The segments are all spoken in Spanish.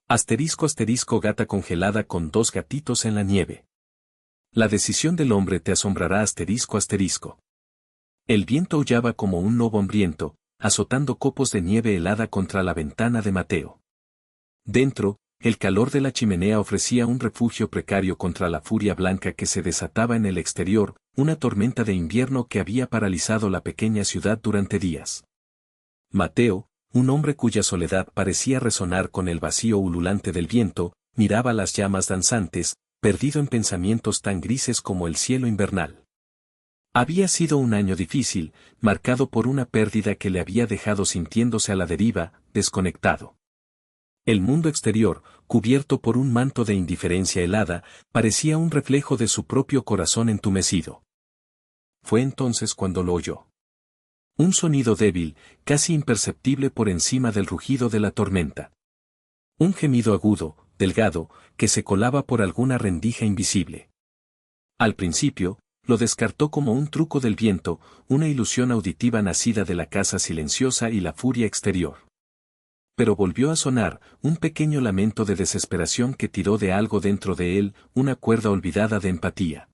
Gata congelada con dos gatitos en la nieve. La decisión del hombre te asombrará. El viento aullaba como un lobo hambriento, azotando copos de nieve helada contra la ventana de Mateo. Dentro, el calor de la chimenea ofrecía un refugio precario contra la furia blanca que se desataba en el exterior, una tormenta de invierno que había paralizado la pequeña ciudad durante días. Mateo, un hombre cuya soledad parecía resonar con el vacío ululante del viento, miraba las llamas danzantes, perdido en pensamientos tan grises como el cielo invernal. Había sido un año difícil, marcado por una pérdida que le había dejado sintiéndose a la deriva, desconectado. El mundo exterior, cubierto por un manto de indiferencia helada, parecía un reflejo de su propio corazón entumecido. Fue entonces cuando lo oyó. Un sonido débil, casi imperceptible por encima del rugido de la tormenta. Un gemido agudo, delgado, que se colaba por alguna rendija invisible. Al principio, lo descartó como un truco del viento, una ilusión auditiva nacida de la casa silenciosa y la furia exterior. Pero volvió a sonar, un pequeño lamento de desesperación que tiró de algo dentro de él, una cuerda olvidada de empatía.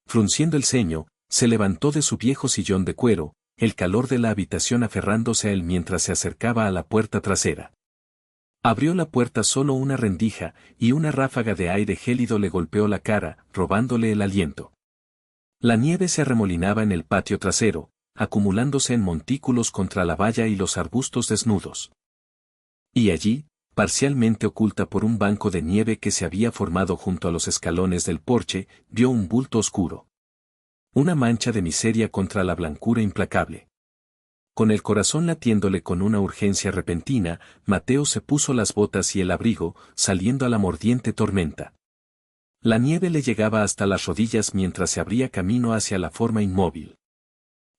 Frunciendo el ceño, se levantó de su viejo sillón de cuero, el calor de la habitación aferrándose a él mientras se acercaba a la puerta trasera. Abrió la puerta solo una rendija, y una ráfaga de aire gélido le golpeó la cara, robándole el aliento. La nieve se arremolinaba en el patio trasero, acumulándose en montículos contra la valla y los arbustos desnudos. Y allí, parcialmente oculta por un banco de nieve que se había formado junto a los escalones del porche, vio un bulto oscuro. Una mancha de miseria contra la blancura implacable. Con el corazón latiéndole con una urgencia repentina, Mateo se puso las botas y el abrigo, saliendo a la mordiente tormenta. La nieve le llegaba hasta las rodillas mientras se abría camino hacia la forma inmóvil.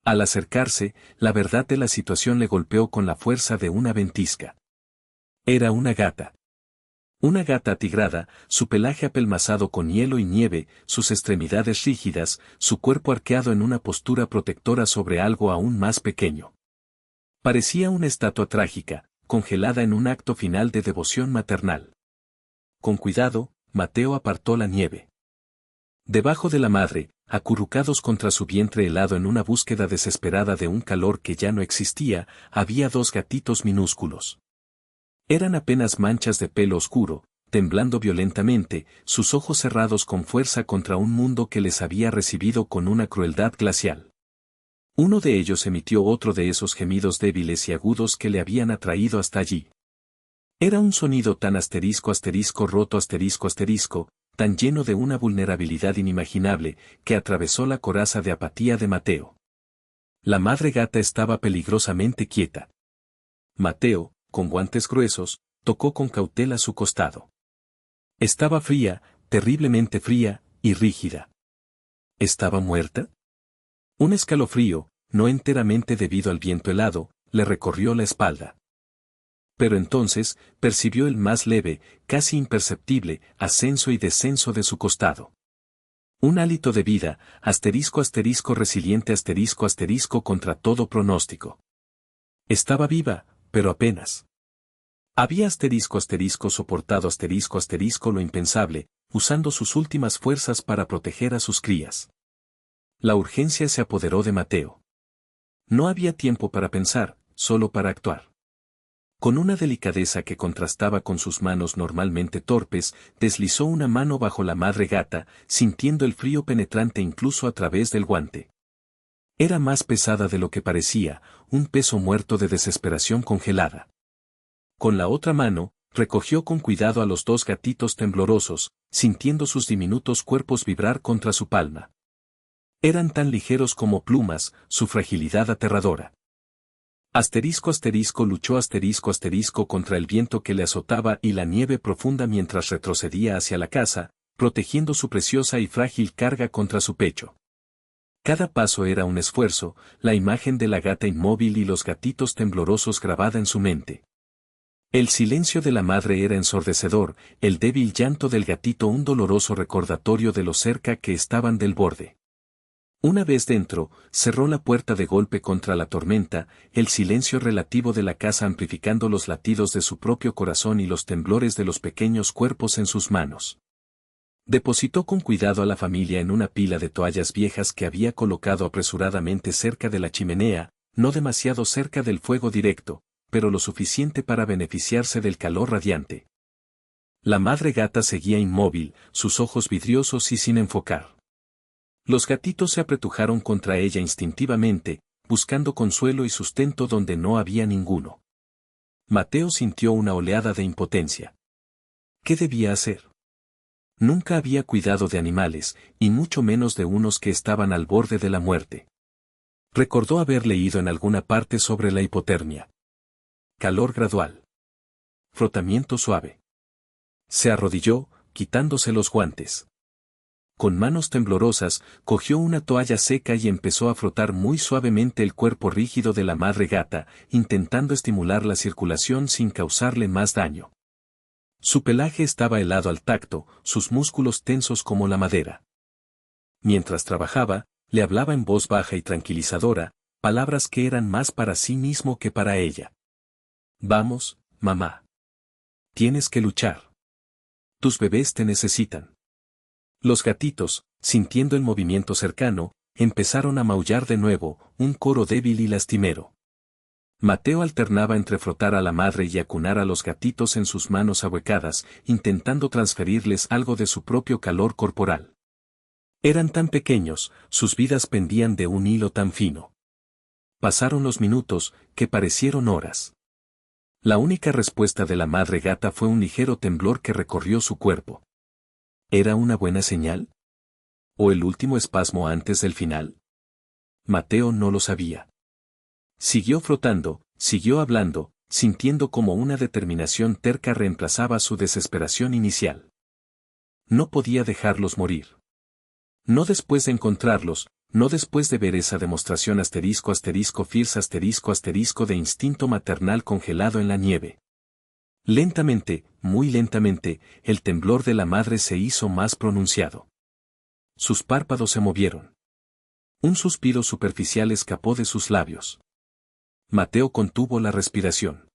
Al acercarse, la verdad de la situación le golpeó con la fuerza de una ventisca. Era una gata. Una gata atigrada, su pelaje apelmazado con hielo y nieve, sus extremidades rígidas, su cuerpo arqueado en una postura protectora sobre algo aún más pequeño. Parecía una estatua trágica, congelada en un acto final de devoción maternal. Con cuidado, Mateo apartó la nieve. Debajo de la madre, acurrucados contra su vientre helado en una búsqueda desesperada de un calor que ya no existía, había dos gatitos minúsculos. Eran apenas manchas de pelo oscuro, temblando violentamente, sus ojos cerrados con fuerza contra un mundo que les había recibido con una crueldad glacial. Uno de ellos emitió otro de esos gemidos débiles y agudos que le habían atraído hasta allí. Era un sonido tan roto tan lleno de una vulnerabilidad inimaginable, que atravesó la coraza de apatía de Mateo. La madre gata estaba peligrosamente quieta. Mateo, con guantes gruesos, tocó con cautela su costado. Estaba fría, terriblemente fría, y rígida. ¿Estaba muerta? Un escalofrío, no enteramente debido al viento helado, le recorrió la espalda. Pero entonces, percibió el más leve, casi imperceptible, ascenso y descenso de su costado. Un hálito de vida, resiliente contra todo pronóstico. Estaba viva, pero apenas. Había soportado lo impensable, usando sus últimas fuerzas para proteger a sus crías. La urgencia se apoderó de Mateo. No había tiempo para pensar, solo para actuar. Con una delicadeza que contrastaba con sus manos normalmente torpes, deslizó una mano bajo la madre gata, sintiendo el frío penetrante incluso a través del guante. Era más pesada de lo que parecía, un peso muerto de desesperación congelada. Con la otra mano, recogió con cuidado a los dos gatitos temblorosos, sintiendo sus diminutos cuerpos vibrar contra su palma. Eran tan ligeros como plumas, su fragilidad aterradora. Luchó contra el viento que le azotaba y la nieve profunda mientras retrocedía hacia la casa, protegiendo su preciosa y frágil carga contra su pecho. Cada paso era un esfuerzo, la imagen de la gata inmóvil y los gatitos temblorosos grabada en su mente. El silencio de la madre era ensordecedor, el débil llanto del gatito un doloroso recordatorio de lo cerca que estaban del borde. Una vez dentro, cerró la puerta de golpe contra la tormenta, el silencio relativo de la casa amplificando los latidos de su propio corazón y los temblores de los pequeños cuerpos en sus manos. Depositó con cuidado a la familia en una pila de toallas viejas que había colocado apresuradamente cerca de la chimenea, no demasiado cerca del fuego directo, pero lo suficiente para beneficiarse del calor radiante. La madre gata seguía inmóvil, sus ojos vidriosos y sin enfocar. Los gatitos se apretujaron contra ella instintivamente, buscando consuelo y sustento donde no había ninguno. Mateo sintió una oleada de impotencia. ¿Qué debía hacer? Nunca había cuidado de animales, y mucho menos de unos que estaban al borde de la muerte. Recordó haber leído en alguna parte sobre la hipotermia. Calor gradual. Frotamiento suave. Se arrodilló, quitándose los guantes. Con manos temblorosas, cogió una toalla seca y empezó a frotar muy suavemente el cuerpo rígido de la madre gata, intentando estimular la circulación sin causarle más daño. Su pelaje estaba helado al tacto, sus músculos tensos como la madera. Mientras trabajaba, le hablaba en voz baja y tranquilizadora, palabras que eran más para sí mismo que para ella. Vamos, mamá. Tienes que luchar. Tus bebés te necesitan. Los gatitos, sintiendo el movimiento cercano, empezaron a maullar de nuevo, un coro débil y lastimero. Mateo alternaba entre frotar a la madre y acunar a los gatitos en sus manos ahuecadas, intentando transferirles algo de su propio calor corporal. Eran tan pequeños, sus vidas pendían de un hilo tan fino. Pasaron los minutos, que parecieron horas. La única respuesta de la madre gata fue un ligero temblor que recorrió su cuerpo. ¿Era una buena señal? ¿O el último espasmo antes del final? Mateo no lo sabía. Siguió frotando, siguió hablando, sintiendo como una determinación terca reemplazaba su desesperación inicial. No podía dejarlos morir. No después de encontrarlos, no después de ver esa demostración **Fierce** de instinto maternal congelado en la nieve. Lentamente, muy lentamente, el temblor de la madre se hizo más pronunciado. Sus párpados se movieron. Un suspiro superficial escapó de sus labios. Mateo contuvo la respiración.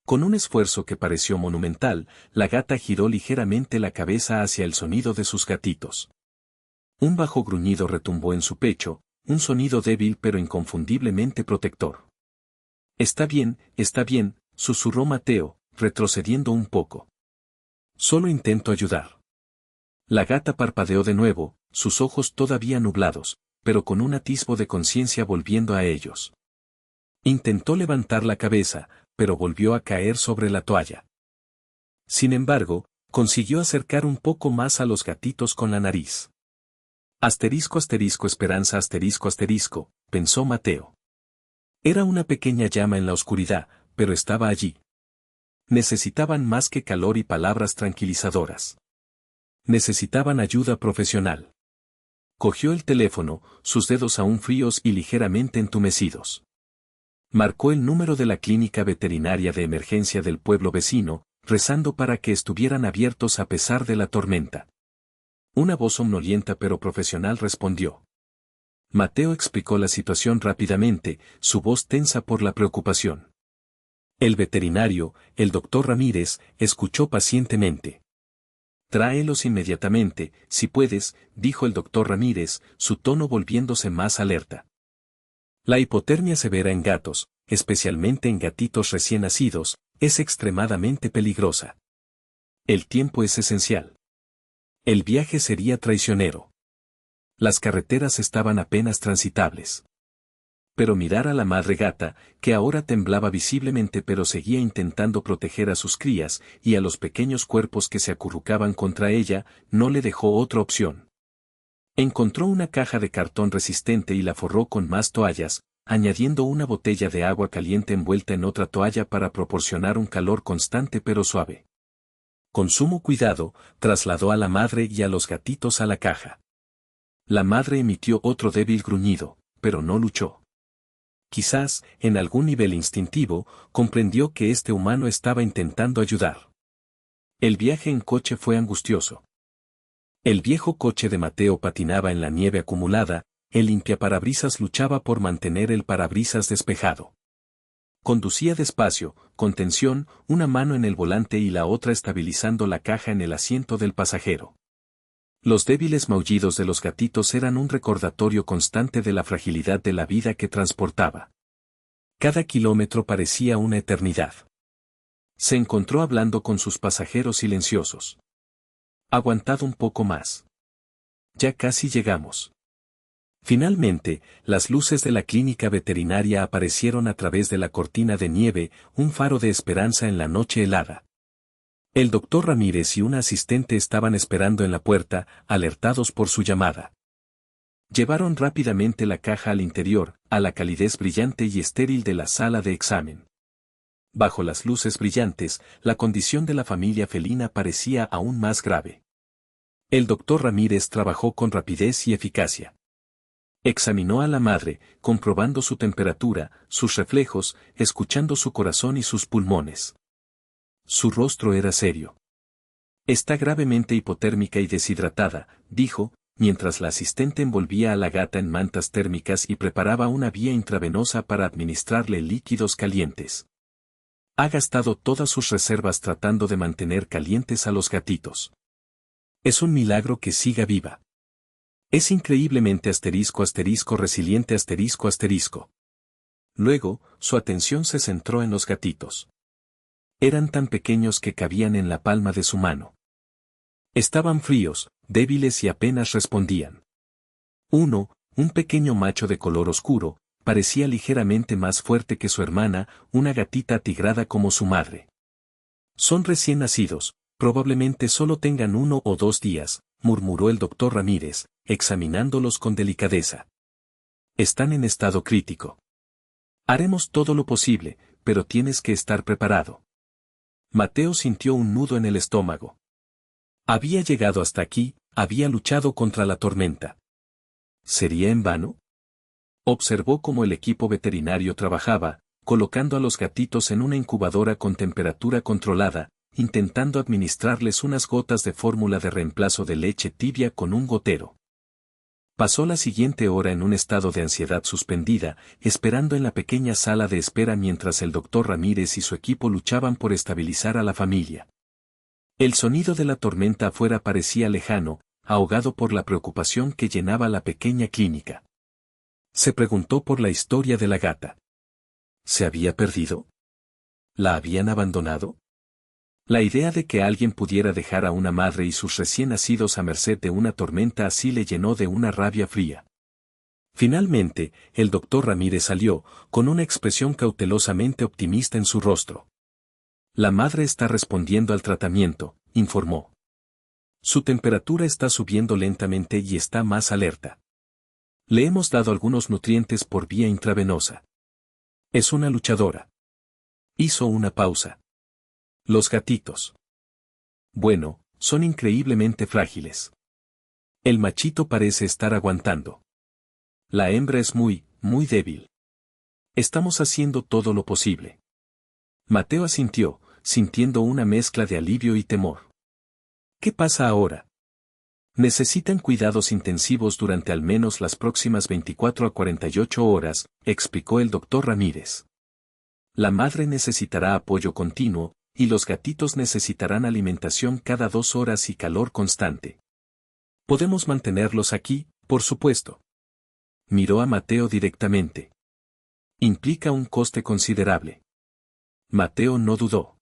Con un esfuerzo que pareció monumental, la gata giró ligeramente la cabeza hacia el sonido de sus gatitos. Un bajo gruñido retumbó en su pecho, un sonido débil pero inconfundiblemente protector. Está bien, susurró Mateo, retrocediendo un poco. Solo intento ayudar. La gata parpadeó de nuevo, sus ojos todavía nublados, pero con un atisbo de conciencia volviendo a ellos. Intentó levantar la cabeza, pero volvió a caer sobre la toalla. Sin embargo, consiguió acercar un poco más a los gatitos con la nariz. Esperanza pensó Mateo. Era una pequeña llama en la oscuridad, pero estaba allí. Necesitaban más que calor y palabras tranquilizadoras. Necesitaban ayuda profesional. Cogió el teléfono, sus dedos aún fríos y ligeramente entumecidos. Marcó el número de la clínica veterinaria de emergencia del pueblo vecino, rezando para que estuvieran abiertos a pesar de la tormenta. Una voz somnolienta pero profesional respondió. Mateo explicó la situación rápidamente, su voz tensa por la preocupación. El veterinario, el doctor Ramírez, escuchó pacientemente. Tráelos inmediatamente, si puedes, dijo el doctor Ramírez, su tono volviéndose más alerta. La hipotermia severa en gatos, especialmente en gatitos recién nacidos, es extremadamente peligrosa. El tiempo es esencial. El viaje sería traicionero. Las carreteras estaban apenas transitables. Pero mirar a la madre gata, que ahora temblaba visiblemente pero seguía intentando proteger a sus crías y a los pequeños cuerpos que se acurrucaban contra ella, no le dejó otra opción. Encontró una caja de cartón resistente y la forró con más toallas, añadiendo una botella de agua caliente envuelta en otra toalla para proporcionar un calor constante pero suave. Con sumo cuidado, trasladó a la madre y a los gatitos a la caja. La madre emitió otro débil gruñido, pero no luchó. Quizás, en algún nivel instintivo, comprendió que este humano estaba intentando ayudar. El viaje en coche fue angustioso. El viejo coche de Mateo patinaba en la nieve acumulada, el limpiaparabrisas luchaba por mantener el parabrisas despejado. Conducía despacio, con tensión, una mano en el volante y la otra estabilizando la caja en el asiento del pasajero. Los débiles maullidos de los gatitos eran un recordatorio constante de la fragilidad de la vida que transportaba. Cada kilómetro parecía una eternidad. Se encontró hablando con sus pasajeros silenciosos. Aguantad un poco más. Ya casi llegamos. Finalmente, las luces de la clínica veterinaria aparecieron a través de la cortina de nieve, un faro de esperanza en la noche helada. El doctor Ramírez y un asistente estaban esperando en la puerta, alertados por su llamada. Llevaron rápidamente la caja al interior, a la calidez brillante y estéril de la sala de examen. Bajo las luces brillantes, la condición de la familia felina parecía aún más grave. El doctor Ramírez trabajó con rapidez y eficacia. Examinó a la madre, comprobando su temperatura, sus reflejos, escuchando su corazón y sus pulmones. Su rostro era serio. Está gravemente hipotérmica y deshidratada, dijo, mientras la asistente envolvía a la gata en mantas térmicas y preparaba una vía intravenosa para administrarle líquidos calientes. Ha gastado todas sus reservas tratando de mantener calientes a los gatitos. Es un milagro que siga viva. Es increíblemente resiliente ***. Luego, su atención se centró en los gatitos. Eran tan pequeños que cabían en la palma de su mano. Estaban fríos, débiles y apenas respondían. Uno, un pequeño macho de color oscuro, parecía ligeramente más fuerte que su hermana, una gatita atigrada como su madre. Son recién nacidos, probablemente solo tengan 1 o 2 días, murmuró el doctor Ramírez, examinándolos con delicadeza. Están en estado crítico. Haremos todo lo posible, pero tienes que estar preparado. Mateo sintió un nudo en el estómago. Había llegado hasta aquí, había luchado contra la tormenta. ¿Sería en vano? Observó cómo el equipo veterinario trabajaba, colocando a los gatitos en una incubadora con temperatura controlada, intentando administrarles unas gotas de fórmula de reemplazo de leche tibia con un gotero. Pasó la siguiente hora en un estado de ansiedad suspendida, esperando en la pequeña sala de espera mientras el doctor Ramírez y su equipo luchaban por estabilizar a la familia. El sonido de la tormenta afuera parecía lejano, ahogado por la preocupación que llenaba la pequeña clínica. Se preguntó por la historia de la gata. ¿Se había perdido? ¿La habían abandonado? La idea de que alguien pudiera dejar a una madre y sus recién nacidos a merced de una tormenta así le llenó de una rabia fría. Finalmente, el doctor Ramírez salió, con una expresión cautelosamente optimista en su rostro. La madre está respondiendo al tratamiento, informó. Su temperatura está subiendo lentamente y está más alerta. Le hemos dado algunos nutrientes por vía intravenosa. Es una luchadora. Hizo una pausa. Los gatitos. Bueno, son increíblemente frágiles. El machito parece estar aguantando. La hembra es muy débil. Estamos haciendo todo lo posible. Mateo asintió, sintiendo una mezcla de alivio y temor. ¿Qué pasa ahora? Necesitan cuidados intensivos durante al menos las próximas 24 a 48 horas, explicó el doctor Ramírez. La madre necesitará apoyo continuo, y los gatitos necesitarán alimentación cada 2 horas y calor constante. Podemos mantenerlos aquí, por supuesto. Miró a Mateo directamente. Implica un coste considerable. Mateo no dudó.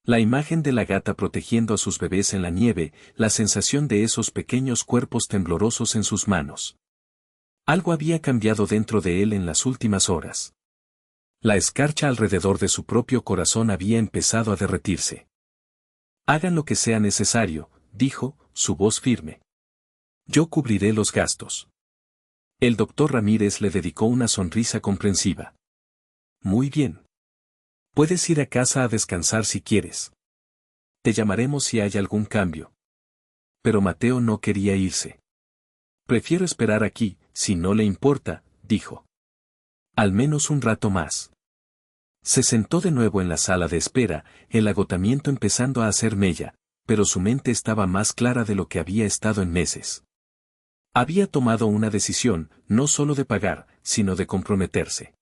La imagen de la gata protegiendo a sus bebés en la nieve, la sensación de esos pequeños cuerpos temblorosos en sus manos. Algo había cambiado dentro de él en las últimas horas. La escarcha alrededor de su propio corazón había empezado a derretirse. Hagan lo que sea necesario, dijo, su voz firme. Yo cubriré los gastos. El doctor Ramírez le dedicó una sonrisa comprensiva. Muy bien. Puedes ir a casa a descansar si quieres. Te llamaremos si hay algún cambio. Pero Mateo no quería irse. Prefiero esperar aquí, si no le importa, dijo. Al menos un rato más. Se sentó de nuevo en la sala de espera, el agotamiento empezando a hacer mella, pero su mente estaba más clara de lo que había estado en meses. Había tomado una decisión, no solo de pagar, sino de comprometerse.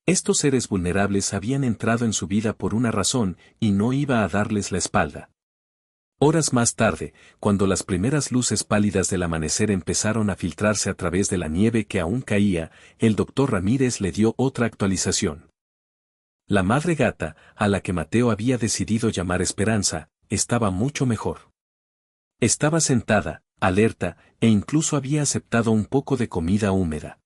Estos seres vulnerables habían entrado en su vida por una razón, y no iba a darles la espalda. Horas más tarde, cuando las primeras luces pálidas del amanecer empezaron a filtrarse a través de la nieve que aún caía, el doctor Ramírez le dio otra actualización. La madre gata, a la que Mateo había decidido llamar Esperanza, estaba mucho mejor. Estaba sentada, alerta, e incluso había aceptado un poco de comida húmeda.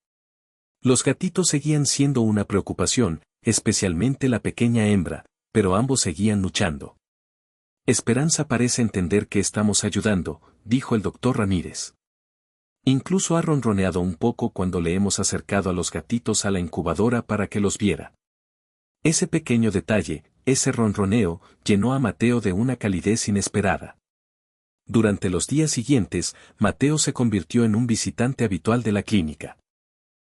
Los gatitos seguían siendo una preocupación, especialmente la pequeña hembra, pero ambos seguían luchando. Esperanza parece entender que estamos ayudando, dijo el doctor Ramírez. Incluso ha ronroneado un poco cuando le hemos acercado a los gatitos a la incubadora para que los viera. Ese pequeño detalle, ese ronroneo, llenó a Mateo de una calidez inesperada. Durante los días siguientes, Mateo se convirtió en un visitante habitual de la clínica.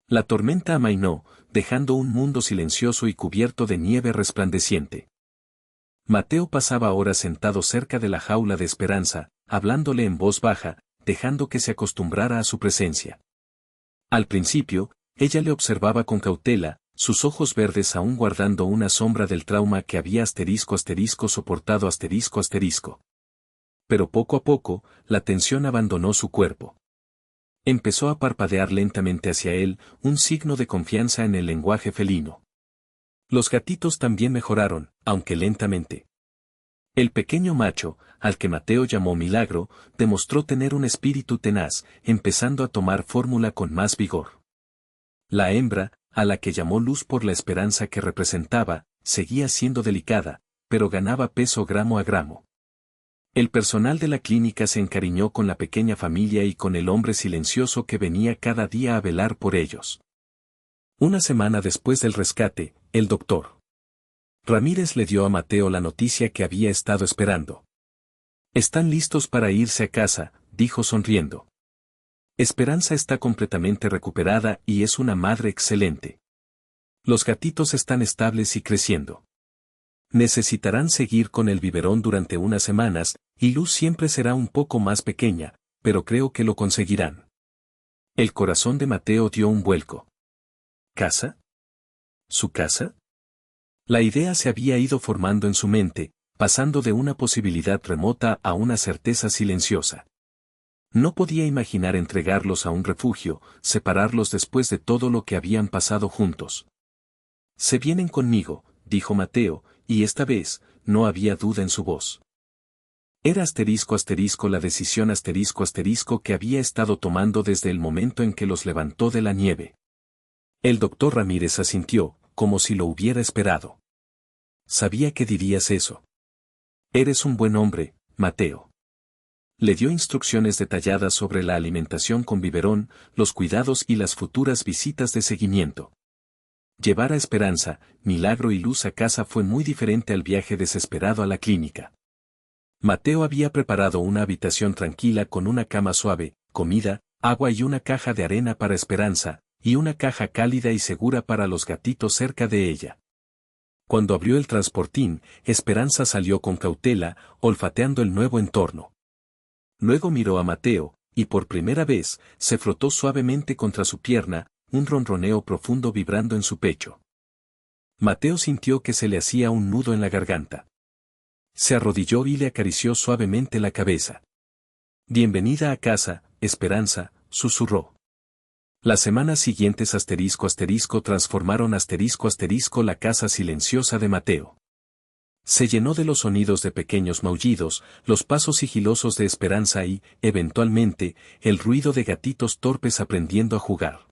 La tormenta amainó, dejando un mundo silencioso y cubierto de nieve resplandeciente. Mateo pasaba horas sentado cerca de la jaula de Esperanza, hablándole en voz baja, dejando que se acostumbrara a su presencia. Al principio, ella le observaba con cautela, sus ojos verdes aún guardando una sombra del trauma que había soportado. Pero poco a poco, la tensión abandonó su cuerpo. Empezó a parpadear lentamente hacia él, un signo de confianza en el lenguaje felino. Los gatitos también mejoraron, aunque lentamente. El pequeño macho, al que Mateo llamó Milagro, demostró tener un espíritu tenaz, empezando a tomar fórmula con más vigor. La hembra, a la que llamó Luz por la esperanza que representaba, seguía siendo delicada, pero ganaba peso gramo a gramo. El personal de la clínica se encariñó con la pequeña familia y con el hombre silencioso que venía cada día a velar por ellos. Una semana después del rescate, el doctor Ramírez le dio a Mateo la noticia que había estado esperando. «Están listos para irse a casa», dijo sonriendo. «Esperanza está completamente recuperada y es una madre excelente. Los gatitos están estables y creciendo. Necesitarán seguir con el biberón durante unas semanas, y Luz siempre será un poco más pequeña, pero creo que lo conseguirán». El corazón de Mateo dio un vuelco. ¿Casa? ¿Su casa? La idea se había ido formando en su mente, pasando de una posibilidad remota a una certeza silenciosa. No podía imaginar entregarlos a un refugio, separarlos después de todo lo que habían pasado juntos. «Se vienen conmigo», dijo Mateo, y esta vez, no había duda en su voz. Era la decisión que había estado tomando desde el momento en que los levantó de la nieve. El doctor Ramírez asintió, como si lo hubiera esperado. «Sabía que dirías eso. Eres un buen hombre, Mateo». Le dio instrucciones detalladas sobre la alimentación con biberón, los cuidados y las futuras visitas de seguimiento. Llevar a Esperanza, Milagro y Luz a casa fue muy diferente al viaje desesperado a la clínica. Mateo había preparado una habitación tranquila con una cama suave, comida, agua y una caja de arena para Esperanza, y una caja cálida y segura para los gatitos cerca de ella. Cuando abrió el transportín, Esperanza salió con cautela, olfateando el nuevo entorno. Luego miró a Mateo, y por primera vez, se frotó suavemente contra su pierna, un ronroneo profundo vibrando en su pecho. Mateo sintió que se le hacía un nudo en la garganta. Se arrodilló y le acarició suavemente la cabeza. «Bienvenida a casa, Esperanza», susurró. Las semanas siguientes transformaron la casa silenciosa de Mateo. Se llenó de los sonidos de pequeños maullidos, los pasos sigilosos de Esperanza y, eventualmente, el ruido de gatitos torpes aprendiendo a jugar.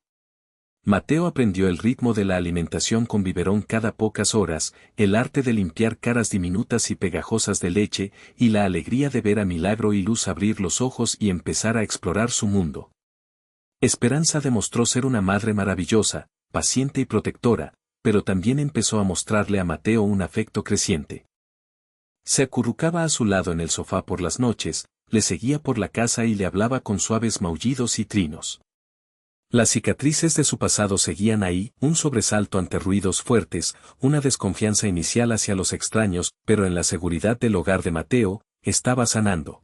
Mateo aprendió el ritmo de la alimentación con biberón cada pocas horas, el arte de limpiar caras diminutas y pegajosas de leche, y la alegría de ver a Milagro y Luz abrir los ojos y empezar a explorar su mundo. Esperanza demostró ser una madre maravillosa, paciente y protectora, pero también empezó a mostrarle a Mateo un afecto creciente. Se acurrucaba a su lado en el sofá por las noches, le seguía por la casa y le hablaba con suaves maullidos y trinos. Las cicatrices de su pasado seguían ahí, un sobresalto ante ruidos fuertes, una desconfianza inicial hacia los extraños, pero en la seguridad del hogar de Mateo, estaba sanando.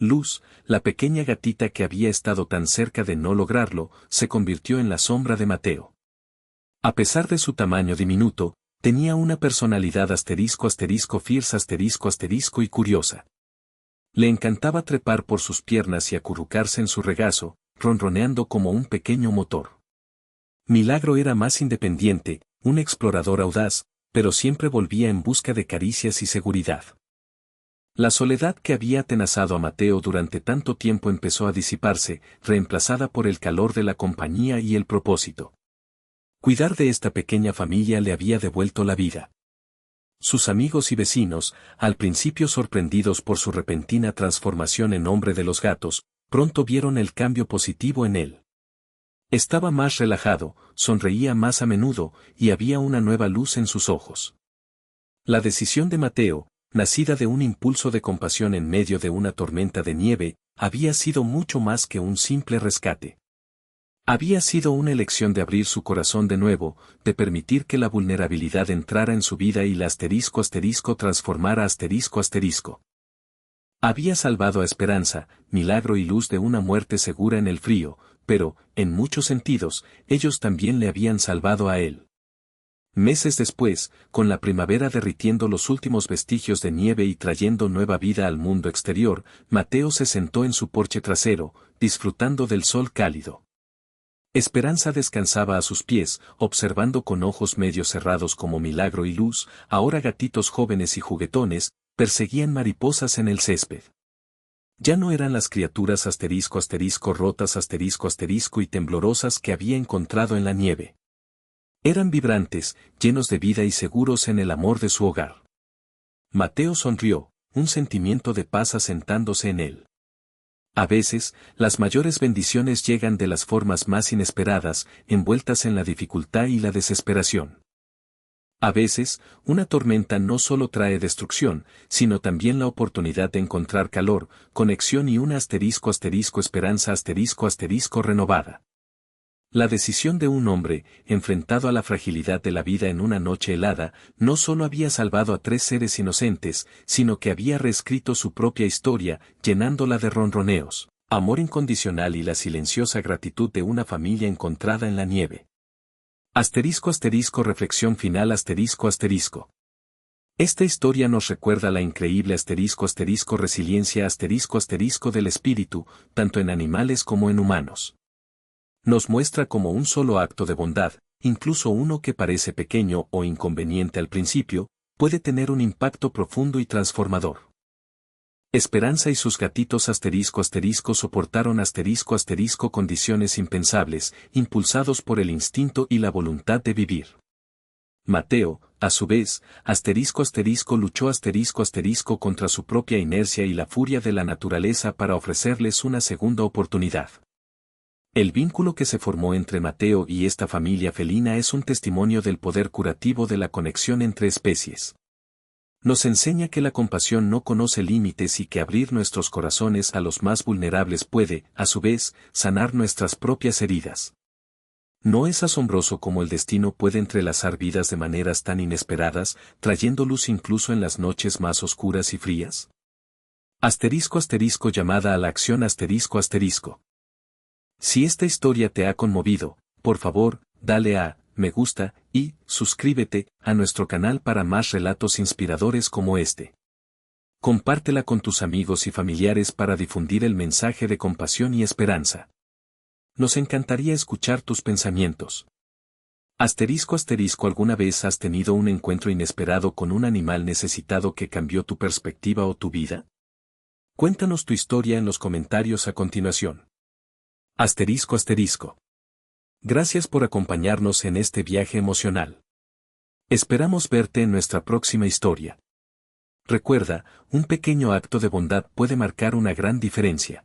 Luz, la pequeña gatita que había estado tan cerca de no lograrlo, se convirtió en la sombra de Mateo. A pesar de su tamaño diminuto, tenía una personalidad fierce y curiosa. Le encantaba trepar por sus piernas y acurrucarse en su regazo, ronroneando como un pequeño motor. Milagro era más independiente, un explorador audaz, pero siempre volvía en busca de caricias y seguridad. La soledad que había atenazado a Mateo durante tanto tiempo empezó a disiparse, reemplazada por el calor de la compañía y el propósito. Cuidar de esta pequeña familia le había devuelto la vida. Sus amigos y vecinos, al principio sorprendidos por su repentina transformación en hombre de los gatos, pronto vieron el cambio positivo en él. Estaba más relajado, sonreía más a menudo, y había una nueva luz en sus ojos. La decisión de Mateo, nacida de un impulso de compasión en medio de una tormenta de nieve, había sido mucho más que un simple rescate. Había sido una elección de abrir su corazón de nuevo, de permitir que la vulnerabilidad entrara en su vida y la transformara . Había salvado a Esperanza, Milagro y Luz de una muerte segura en el frío, pero, en muchos sentidos, ellos también le habían salvado a él. Meses después, con la primavera derritiendo los últimos vestigios de nieve y trayendo nueva vida al mundo exterior, Mateo se sentó en su porche trasero, disfrutando del sol cálido. Esperanza descansaba a sus pies, observando con ojos medio cerrados como Milagro y Luz, ahora gatitos jóvenes y juguetones, perseguían mariposas en el césped. Ya no eran las criaturas rotas y temblorosas que había encontrado en la nieve. Eran vibrantes, llenos de vida y seguros en el amor de su hogar. Mateo sonrió, un sentimiento de paz asentándose en él. A veces, las mayores bendiciones llegan de las formas más inesperadas, envueltas en la dificultad y la desesperación. A veces, una tormenta no solo trae destrucción, sino también la oportunidad de encontrar calor, conexión y una esperanza renovada. La decisión de un hombre, enfrentado a la fragilidad de la vida en una noche helada, no solo había salvado a 3 seres inocentes, sino que había reescrito su propia historia, llenándola de ronroneos, amor incondicional y la silenciosa gratitud de una familia encontrada en la nieve. Reflexión final. Esta historia nos recuerda la increíble resiliencia del espíritu, tanto en animales como en humanos. Nos muestra cómo un solo acto de bondad, incluso uno que parece pequeño o inconveniente al principio, puede tener un impacto profundo y transformador. Esperanza y sus gatitos soportaron condiciones impensables, impulsados por el instinto y la voluntad de vivir. Mateo, a su vez, luchó contra su propia inercia y la furia de la naturaleza para ofrecerles una segunda oportunidad. El vínculo que se formó entre Mateo y esta familia felina es un testimonio del poder curativo de la conexión entre especies. Nos enseña que la compasión no conoce límites y que abrir nuestros corazones a los más vulnerables puede, a su vez, sanar nuestras propias heridas. ¿No es asombroso cómo el destino puede entrelazar vidas de maneras tan inesperadas, trayendo luz incluso en las noches más oscuras y frías? Llamada a la acción. Si esta historia te ha conmovido, por favor, dale a me gusta y suscríbete a nuestro canal para más relatos inspiradores como este. Compártela con tus amigos y familiares para difundir el mensaje de compasión y esperanza. Nos encantaría escuchar tus pensamientos. ¿Alguna vez has tenido un encuentro inesperado con un animal necesitado que cambió tu perspectiva o tu vida? Cuéntanos tu historia en los comentarios a continuación. Gracias por acompañarnos en este viaje emocional. Esperamos verte en nuestra próxima historia. Recuerda, un pequeño acto de bondad puede marcar una gran diferencia.